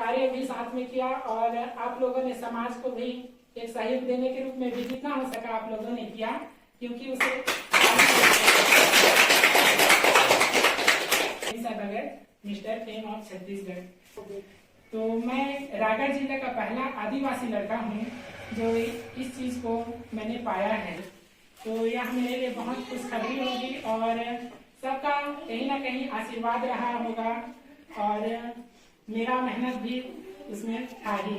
कार्य भी साथ में किया और आप लोगों ने समाज को भी एक सहयोग देने के रूप में भी जितना हो सका आप लोगों ने किया, क्योंकि उसे मिस्टर फेम ऑफ छत्तीसगढ़। तो मैं रायगढ़ जिले का पहला आदिवासी लड़का हूँ जो इस चीज को मैंने पाया है। तो यह मेरे लिए बहुत खुशखबरी होगी और सबका कहीं ना कहीं आशीर्वाद रहा होगा और मेरा मेहनत भी उसमें था ही,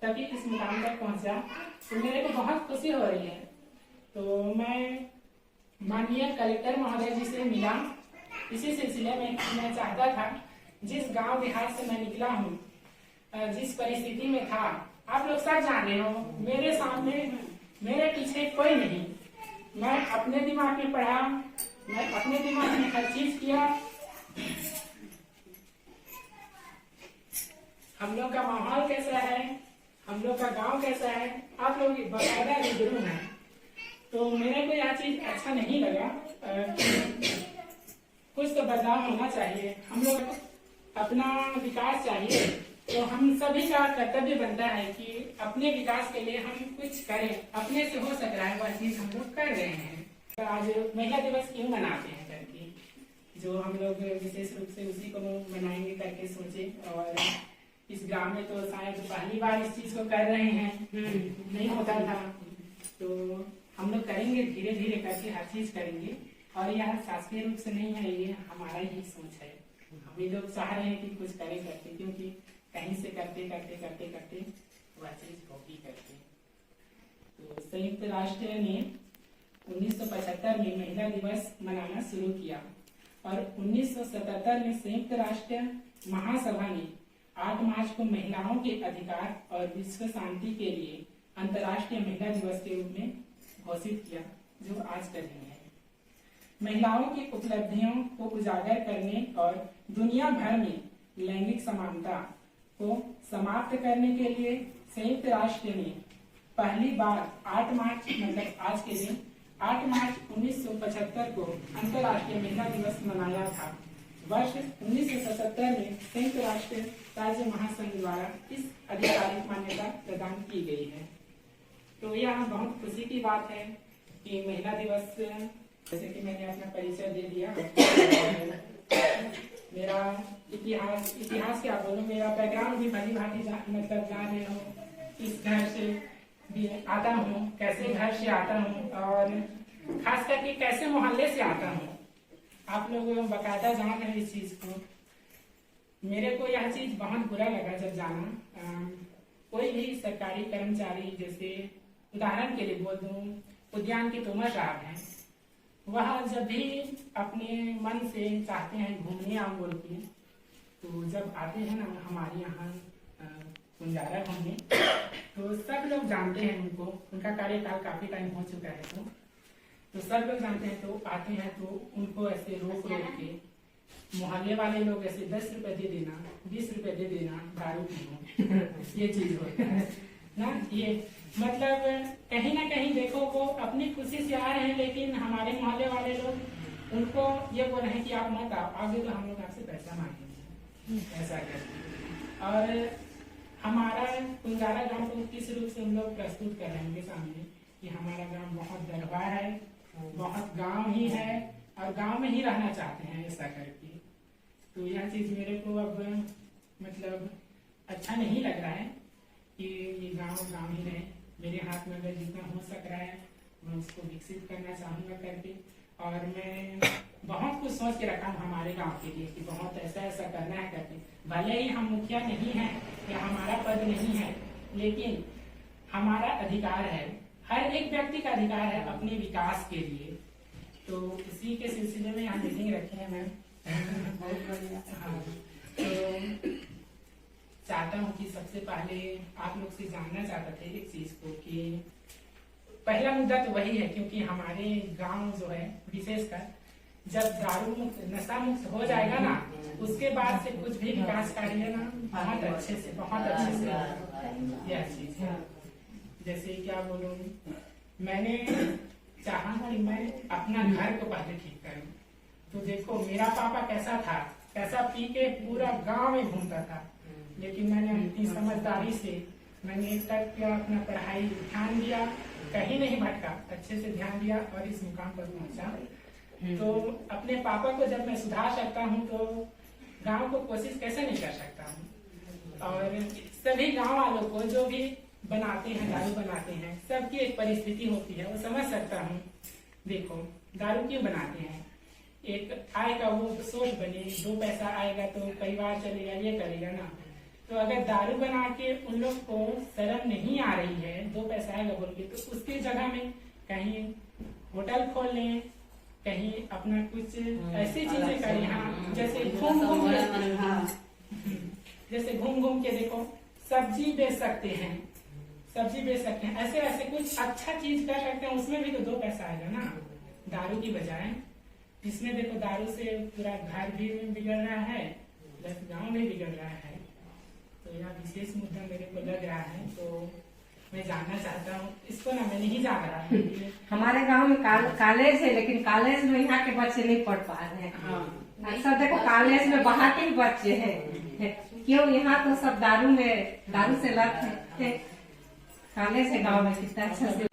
तभी इस मुकाम तक पहुंचा। तो मेरे को बहुत खुशी हो रही है। तो मैं माननीय कलेक्टर महोदय जी से मिला, इसी सिलसिले में मैं चाहता था जिस गांव देहात से मैं निकला हूँ, जिस परिस्थिति में था, आप लोग सब जान रहे हो, मेरे सामने मेरे पीछे कोई नहीं। मैं अपने दिमाग में पढ़ा, मैं अपने दिमाग में हर चीज किया। हम लोग का माहौल कैसा है, हम लोग का गांव कैसा है, आप लोग बकायदा रूबरू हैं। तो मेरे को यह चीज अच्छा नहीं लगा। कुछ तो बदलाव होना चाहिए, हम लोग अपना विकास चाहिए। तो हम सभी का कर्तव्य बनता है कि अपने विकास के लिए हम कुछ करें, अपने से हो सक रहा है वह चीज हम लोग कर रहे हैं। तो आज महिला दिवस क्यों मनाते हैं करके, जो हम लोग विशेष रूप से उसी को मनाएंगे करके सोचे। और इस ग्राम में तो शायद पहली बार इस चीज को कर रहे हैं, नहीं होता था। तो हम लोग करेंगे, धीरे धीरे करके हर चीज करेंगे। और यह शासकीय रूप से नहीं है, ये हमारा ही सोच है। हम भी लोग चाह रहे हैं कि कुछ करें करके, क्योंकि कहीं से करते करते करते करते वह चीज होगी करके। तो संयुक्त राष्ट्र ने 1975 में महिला दिवस मनाना शुरू किया और 1977 में संयुक्त राष्ट्र महासभा ने 8 मार्च को महिलाओं के अधिकार और विश्व शांति के लिए अंतर्राष्ट्रीय महिला दिवस के रूप में घोषित किया, जो आज का दिन है। महिलाओं की उपलब्धियों को उजागर करने और दुनिया भर में लैंगिक समानता को समाप्त करने के लिए संयुक्त राष्ट्र ने पहली बार 8 मार्च मतलब आज के दिन 8 मार्च 1975 को अंतर्राष्ट्रीय महिला दिवस मनाया था। वर्ष 1977 में संयुक्त राष्ट्र राज्य महासंघ द्वारा इस आधिकारिक मान्यता प्रदान की गई है। तो यह बहुत खुशी की बात है कि महिला दिवस, जैसे कि मैंने अपना परिचय दे दिया, मेरा इतिहास क्या बोलूं, मेरा बैकग्राउंड भी भली भांति मतलब जान रहे हो, इस घर से भी आता हूँ, कैसे घर से आता हूँ और खास करके कैसे मोहल्ले से आता हूँ। आप लोग बकायदा जान रहे हैं इस चीज को। मेरे को यह चीज बहुत बुरा लगा जब जाना। कोई भी सरकारी कर्मचारी, जैसे उदाहरण के लिए बोल दूं, उद्यान के तोमर साहब हैं, वह जब भी अपने मन से चाहते हैं घूमने आऊं बोल के, तो जब आते हैं ना हमारे यहाँ कुंजारा घूमने, तो सब लोग जानते हैं उनको, उनका कार्यकाल काफी टाइम हो चुका है। तो सब लोग जानते हैं, तो आते हैं तो उनको ऐसे रोक रोक के मोहल्ले वाले लोग ऐसे 10 रुपए दे देना, 20 रुपए दे देना, दारू पीना, ये चीज होता है ना। ये मतलब कहीं ना कहीं देखो वो अपनी खुशी से आ रहे हैं, लेकिन हमारे मोहल्ले वाले लोग उनको ये बोल रहे हैं कि आप मत आओ, आगे तो हम लोग आपसे पैसा मांगेंगे, ऐसा करते। और हमारा कुंजारा गांव को किस रूप से हम लोग प्रस्तुत कर रहे हैं उनके सामने कि हमारा गांव बहुत दरबा है, बहुत गांव ही है और गांव में ही रहना चाहते हैं, ऐसा करके। तो यह चीज मेरे को अब मतलब अच्छा नहीं लग रहा है कि ये गांव ही रहे। मेरे हाथ में अगर जितना हो सक रहा है मैं उसको विकसित करना चाहूंगा करके। और मैं बहुत कुछ सोच के रखा हूँ हमारे गांव के लिए कि बहुत ऐसा ऐसा करना है करके। भले ही हम मुखिया नहीं हैं या हमारा पद नहीं है, लेकिन हमारा अधिकार है, हर एक व्यक्ति का अधिकार है अपने विकास के लिए। तो इसी के सिलसिले में यहाँ मीटिंग रखी है मैम। बहुत बढ़िया। हाँ, तो चाहता हूँ कि सबसे पहले आप लोग से जानना चाहता थे एक चीज को कि पहला मुद्दा तो वही है, क्योंकि हमारे गांव जो है विशेषकर जब दारू मुक्त, नशा मुक्त हो जाएगा ना, उसके बाद से कुछ भी विकास कार्य ना बहुत अच्छे से यह चीज है। जैसे क्या बोलूं, मैंने चाहा कि मैं अपना घर को पहले ठीक करूं। तो देखो मेरा पापा कैसा था, कैसा पी के पूरा गांव में घूमता था, लेकिन मैंने अपनी समझदारी से मैंने तक अपना पढ़ाई ध्यान दिया, कहीं नहीं भटका, अच्छे से ध्यान दिया और इस मुकाम पर पहुंचा। तो अपने पापा को जब मैं सुधार सकता हूं तो गांव को कोशिश कैसे नहीं कर सकता हूं। और सभी गांव वालों को जो भी बनाते हैं, दारू बनाते हैं, सबकी एक परिस्थिति होती है, वो समझ सकता हूँ। देखो दारू क्यों बनाते हैं, एक आय का वो सोच बने, 2 पैसा आएगा तो परिवार चलेगा, ये करेगा ना। तो अगर दारू बना के उन लोग को शर्म नहीं आ रही है, 2 पैसा आएगा बोल के, तो उसकी जगह में कहीं होटल खोल लें, कहीं अपना कुछ ऐसी चीजें करें। हाँ, जैसे घूम घूम के देखो सब्जी बेच सकते हैं, सब्जी बेच सकते हैं, ऐसे ऐसे कुछ अच्छा चीज कर सकते हैं, उसमें भी तो 2 पैसा आएगा ना, दारू की बजाय। जिसमें देखो दारू से पूरा घर भी बिगड़ रहा है प्लस गांव भी बिगड़ रहा है। तो यह विशेष मुद्दा मेरे को लग रहा है, तो मैं जानना चाहता हूँ इसको ना, मैं नहीं जान रहा। हमारे गांव में कॉलेज है, लेकिन कॉलेज में यहाँ के बच्चे नहीं पढ़ पा रहे हैं। हाँ। सब देखो कॉलेज में बाहर के बच्चे हैं, क्यों यहाँ तो सब दारू से लत है। कॉलेज है गाँव में कितना अच्छा से,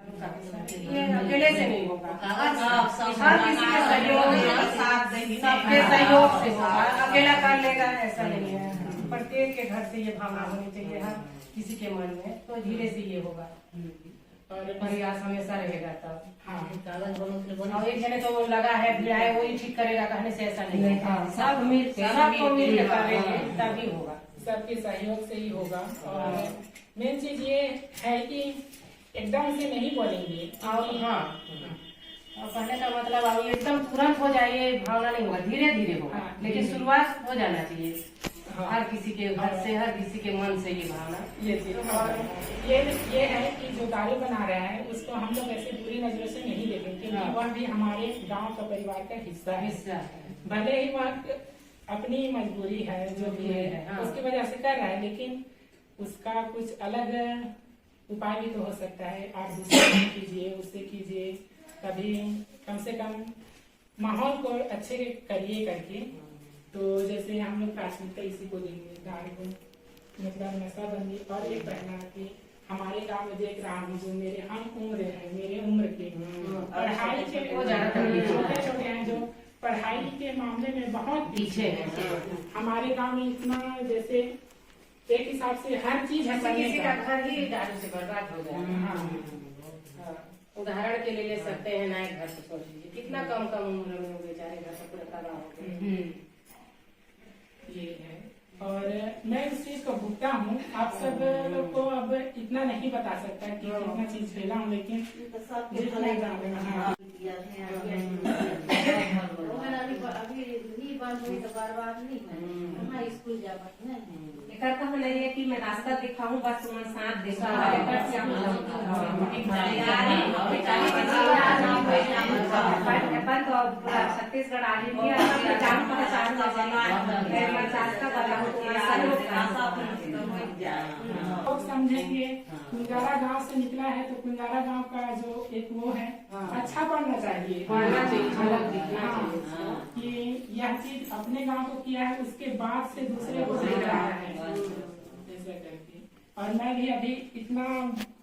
ये अकेले से नहीं होगा, हर किसी के सहयोग से होगा, अकेला कर लेगा ऐसा नहीं है। प्रत्येक के घर से ये भावना होनी चाहिए हर किसी के मन में, तो धीरे से ये होगा और प्रयास हमेशा रहेगा तब। हाँ, और एक जने तो लगा है भिड़ाए वही ठीक करेगा, कहने से ऐसा नहीं है। सब सबको मिल के करेंगे तभी होगा, सबके सहयोग से ही होगा। और मेन चीज ये है कि एकदम से नहीं बोलेंगे। और हाँ, और कहने का मतलब अब एकदम तुरंत हो जाए ये भावना नहीं होगा, धीरे धीरे होगा। हाँ, लेकिन शुरुआत हो जाना चाहिए। हाँ, हर किसी के घर से, हर किसी के मन से ये भावना ये चीज। और ये है कि जो दारू बना रहा है उसको हम लोग ऐसे बुरी नजरों से नहीं देखेंगे, क्योंकि वह भी हमारे गांव का परिवार का हिस्सा है। भले ही वह अपनी मजबूरी है जो भी है, हाँ, उसकी वजह से कर रहा है, लेकिन उसका कुछ अलग उपाय भी तो हो सकता है। आप दूसरे कीजिए, उससे कीजिए, कभी कम से कम माहौल को अच्छे करिए करके। तो जैसे हम लोग प्राथमिकता इसी को देंगे, दारू को मतलब नशाबंदी। और एक कहना कि हमारे गांव में देख रहा हूँ जो मेरे हम उम्र है, मेरे उम्र के पढ़ाई के छोटे छोटे हैं, जो पढ़ाई के मामले में बहुत पीछे है। हमारे गांव में इतना जैसे एक हिसाब से हर चीज है, किसी का घर ही दारू से बर्बाद हो जाए। उदाहरण के लिए ले सकते हैं, नायक घर से सोच लीजिए, कितना कम उम्र में बेचारे घर से पूरा तबाह हो गए। ये है। और मैं इस चीज को भुगता हूँ, आप सब लोग को अब इतना नहीं बता सकता कि कितना चीज झेला हूँ, लेकिन जितना जान रहा हूँ। एकर कहना ये कि मैं रास्ता दिखाऊं, बस तुम साथ देखो। छत्तीसगढ़ आगे भी जान पहचान लोग समझेंगे। कुंजारा गांव से निकला है तो कुंजारा गांव का जो एक वो है अच्छा पढ़ना चाहिए, कि यह चीज अपने गांव को किया है, उसके बाद से दूसरे को देख रहा है ऐसा करके। और मैं भी अभी इतना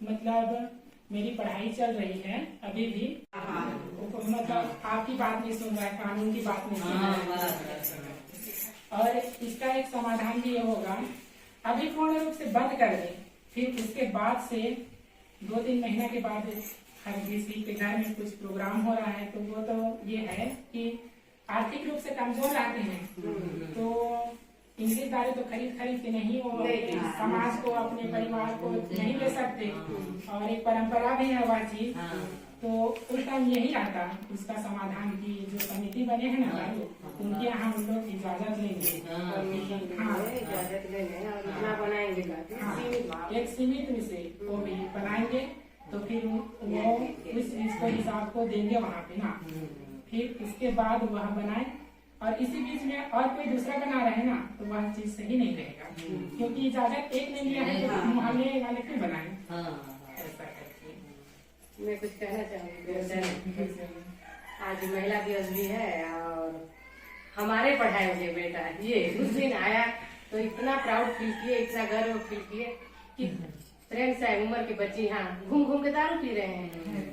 मतलब मेरी पढ़ाई चल रही है अभी भी, मतलब आपकी बात नहीं सुन रहा है, कानून की बात नहीं सुन रहा है। और इसका एक समाधान भी ये होगा, अभी पूर्ण रूप से बंद कर दे, फिर उसके बाद से 2-3 महीने के बाद हर किसी के घर में कुछ प्रोग्राम हो रहा है, तो वो तो ये है कि आर्थिक रूप से कमजोर रहते हैं, तो इंग्लिश दारू तो खरीद के नहीं, वो समाज को अपने परिवार को नहीं दे सकते। और एक परंपरा भी है वह चीज, तो उस टाइम यही रहता उसका समाधान की जो समिति बने हैं ना, उनके यहाँ हम लोग इजाजत लेंगे। हाँ, इजाजत लेंगे और इतना बनाएंगे, एक सीमित से वो भी बनाएंगे, तो फिर वो उस हिसाब को देंगे वहाँ पे ना, फिर उसके बाद वह बनाए। और इसी बीच में और कोई दूसरा बना रहे ना, तो वह चीज सही नहीं रहेगा, क्योंकि इजाजत एक ने लिया है तो मोहल्ले वाले क्यों बनाए। ऐसा करके मैं कुछ कहना चाहूँगी। आज महिला दिवस भी है और हमारे पढ़ाए हुए बेटा ये उस दिन आया तो इतना प्राउड फील किए, इतना गर्व फील किए कि फ्रेंड से उम्र के बच्चे यहाँ घूम घूम के दारू पी रहे हैं,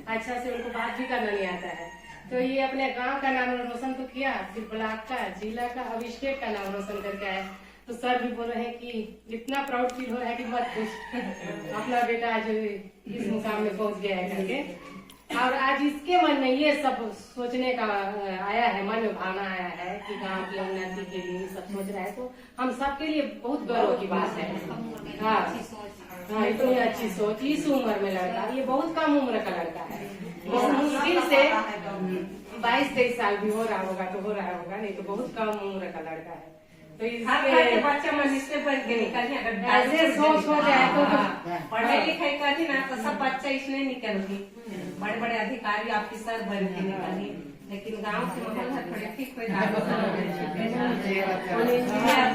अच्छा से उनको बात भी करना नहीं आता है। तो ये अपने गांव का नाम रोशन तो किया, फिर ब्लॉक का, जिला का, अब स्टेट का नाम रोशन करके आया। तो सर भी बोल रहे हैं कि इतना प्राउड फील हो रहा है कि मत पूछ, अपना बेटा आज इस मुकाम में पहुंच गया है करके। और आज इसके मन में ये सब सोचने का आया है, मन में भावना आया है कि गांव की उन्नति के लिए सब सोच रहा है। तो हम सबके लिए बहुत गर्व की बात है। हाँ हाँ, इतनी अच्छी सोच इस उम्र में लड़का, ये बहुत कम उम्र का लड़का है। बहुत मुश्किल से 22-23 साल भी हो रहा होगा तो हो रहा होगा, नहीं तो बहुत कम उम्र का लड़का है। तो इसके बच्चा मन इससे बढ़ के निकल, अगर ऐसे सोच हो जाए तो पढ़ाई लिखाई करती ना तो सब बच्चा इसलिए निकलती, बड़े बड़े अधिकारी ऑफिसर बन के निकली। लेकिन गांव के माहौल है थोड़े ठीक हो जाते,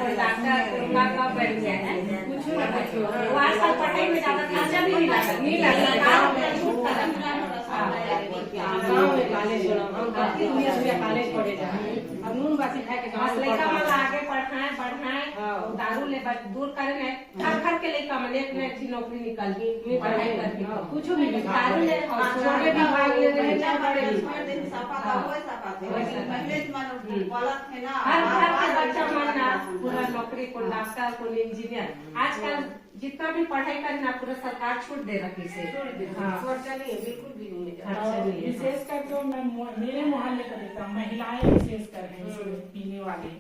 कोई डॉक्टर का बन गया है, कुछ ना कुछ। वो आजकल पढ़ाई में ज्यादा खर्चा भी नहीं लगता। गाँव में कॉलेज हम कॉलेज पढ़े जाए, अब नून बासी खाए के गाँव लड़का वाला आगे बढ़ाए दारू ले दूर करे घर के लड़का में एक नौकरी निकल गई, पढ़ाई करके कुछ भी दारू ले छोटे भी भाग ले रहे हैं, हर घर का बच्चा मानना पूरा नौकरी को, डॉक्टर को, इंजीनियर। आजकल जितना भी पढ़ाई करना पूरा सरकार छूट दे रखी से, खर्चा नहीं है बिल्कुल भी नहीं है। विशेषकर तो मैं मेरे मोहल्ले का देखता हूँ, महिलाएं विशेषकर हैं इसमें पीने वाले,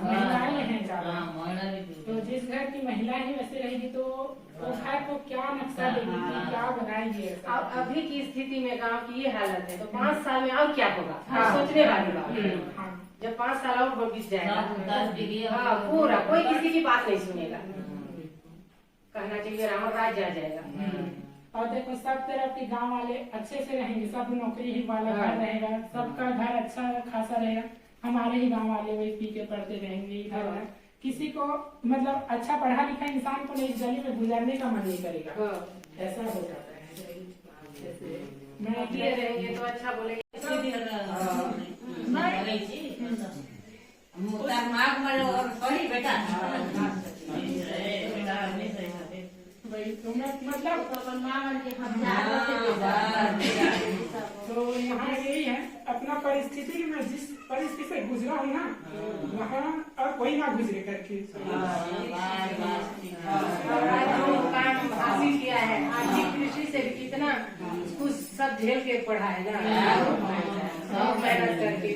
महिलाएं हैं ज्यादा। तो जिस घर की महिला ही वैसे रहेगी तो वो घर को क्या नक्शा देगी, क्या बनाएगी। अब अभी की स्थिति में गांव की ये हालत है, तो 5 साल में और क्या होगा सोचने वाली बात। जब 5 साल और बीत जाएगा, हाँ पूरा कोई किसी की बात नहीं सुनेगा, कहना चाहिए राम राज्य आ जाएगा। और देखो सब तरफ के गांव वाले अच्छे से रहेंगे, सब नौकरी ही वाला घर रहेगा, सबका घर अच्छा खासा रहेगा। हमारे ही गांव वाले वही पी के पढ़ते रहेंगे इधर, किसी को मतलब अच्छा पढ़ा लिखा इंसान को इस गली में गुजरने का मन नहीं करेगा, ऐसा हो जाता है। मैं ये रहेंगे तो अच्छा बोलेंगे। तो मैं मतलब तो यहाँ यही है अपना परिस्थिति में, जिस परिस्थिति से गुजरा हूँ ना वहाँ और कोई ना गुजरे करके काम हासिल किया है। आर्थिक दृष्टि से भी कितना कुछ सब झेल के पढ़ा है ना, सब मेहनत करके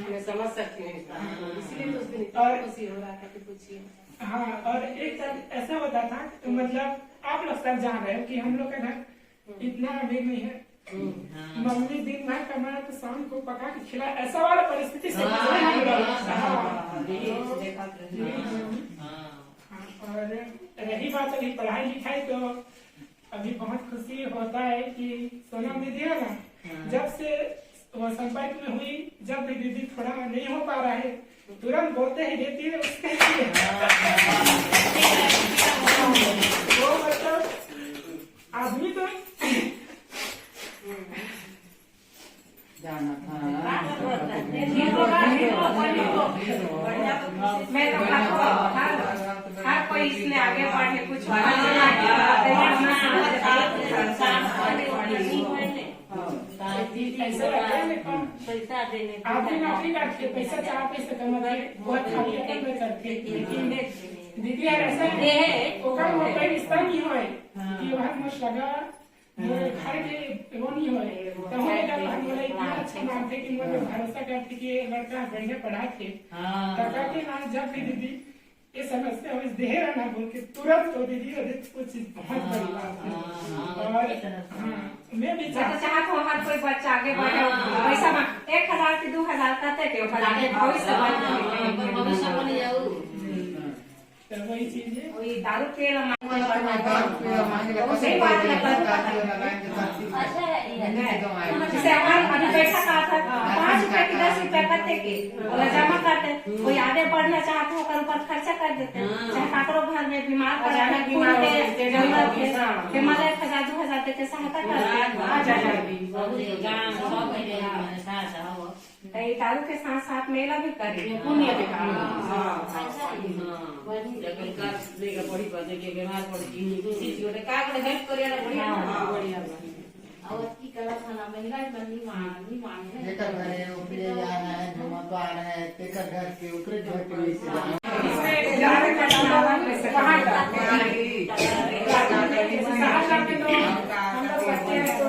मैं समझ सकती हूँ, इसलिए तो उसमें खुशी हो रहा था कि पूछिए। हाँ, और एक साथ ऐसा होता था मतलब आप लोग सब जान रहे हो कि हम लोग का घर इतना अमीर नहीं है, मम्मी दिन भर कमाए तो शाम को पका के खिला, ऐसा वाला परिस्थिति से और रही बात अभी पढ़ाई लिखाई, तो अभी बहुत खुशी होता है कि सोनम दीदी है ना, जब से वो संपर्क में हुई, जब भी दीदी थोड़ा नहीं हो पा रहा है तुरंत बोलते ही देती है उसके लिए। वो मतलब आदमी तो मैं तो हर कोई इसने आगे बढ़ने कुछ ऐसा लगता है पैसा देने आदमी नौकरी करके पैसा 4 पैसे कमाते बहुत खाली में करते, लेकिन दीदी यार ऐसा है ओकर वो कोई रिश्ता नहीं होए कि वह मुझ लगा मेरे घर के वो नहीं होए तो हमें का हम बोले इतना अच्छा मानते कि मुझे भरोसा करते कि लड़का बढ़िया पढ़ा के काका के नाम जब भी दीदी ये समस्या इस देहरा ना बोल के तुरंत तो दीदी कुछ बहुत बड़ी बात है। और मैं भी चाहता हूँ हर कोई बच्चा आगे बढ़े, पैसा 1000 से 2000 करते थे भविष्य बन जाऊ, वही चीज है। वही दारू पिए जैसे हमारे अभी बैठा था 5 रुपए की 10 रुपए करते के जमा करते, कोई ज्यादा बढ़ना चाहते हो ऊपर खर्चा कर देते हैं। चाहे काकरो घर में बीमार पड़ जाए, अचानक खून बीमार के हो, जरूरत है, हाँ। के मतलब 1,000-2,000 देके सहायता करते हैं। दारू के साथ साथ मेला भी करें, पुण्य के काम। जेकर घरे ओकरे जाना है, जमादार है, तेकर घर के ओकरे घर के वैसे जाना। इसमें जाने का कहाँ का सहरसा में तो हम लोग बच्चे हैं तो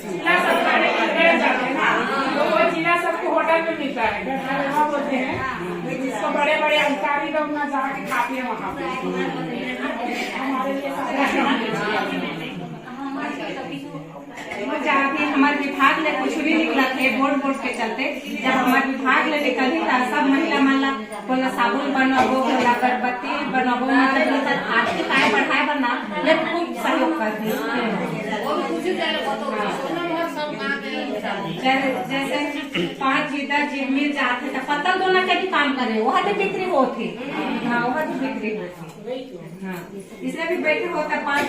जिला सब खाने के लिए जाते हैं ना, तो वो जिला सबको होटल में मिलता है, घर वहाँ बोलते हैं, जिसको बड़े बड़े अधिकारी लोग ना जाके खाते हैं वहाँ पे। हमारे लिए अभी हमारे विभाग ने कुछ भी निकला थे बोर्ड के चलते, जब हमारे विभाग ने निकल ही था, सब महिला माला बोला साबुन बनवाबो, बोला अगरबत्ती बनवाबो, मतलब आर्थिक आय बढ़ाए बना ये खूब सहयोग कर दी। जैसे 5 जी 10 जी मिल जाते तो पत्तल दोना के भी काम करे, वहाँ भी बिक्री होती। हाँ वहाँ भी बिक्री होती। हाँ इसलिए भी बैठे होता 5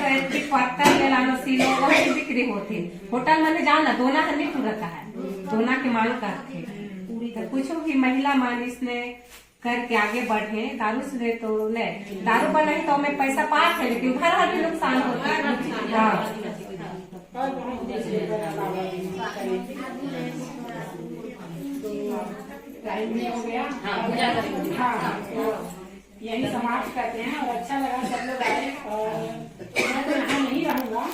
पत्तल ले लाना सिलो, वहाँ भी बिक्री होती। होटल में जाओ ना, दोना का नहीं रहता है, दोना की मांग करते। तो कुछ भी महिला मानिस ने करके आगे बढ़े, दारू से तो ले दारू पर नहीं तो हमें पैसा पास है, लेकिन घर हर भी नुकसान होता है। हाँ टाइम में हो गया। हाँ तो यही समाप्त करते हैं और अच्छा लगा सब लोग आए। और मैं तो यहाँ नहीं रहूँगा,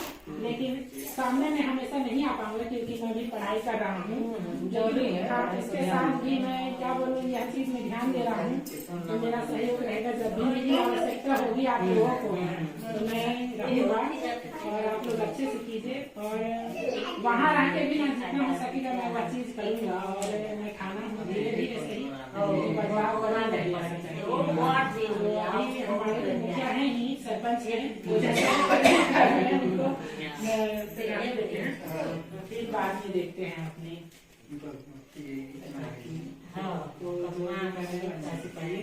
लेकिन सामने में हमेशा नहीं आ पाऊंगा क्योंकि मैं भी पढ़ाई कर रहा हूँ जरूरी है। हाँ इसके साथ भी मैं क्या बोलूँ, यह चीज में ध्यान दे रहा हूँ तो मेरा सहयोग रहेगा। जब भी मेरी आवश्यकता होगी आप लोगों को तो मैं रहूँगा और आप लोग अच्छे से कीजिए। और वहाँ रह के भी मैं जितना हो सकेगा मैं वह चीज करूँगा। और मैं खाना धीरे धीरे सही बदलाव बना रहेगा। हमारे मुखिया है ही, सरपंच है, फिर बाद में देखते हैं अपने। हाँ तो अच्छा से पढ़िए।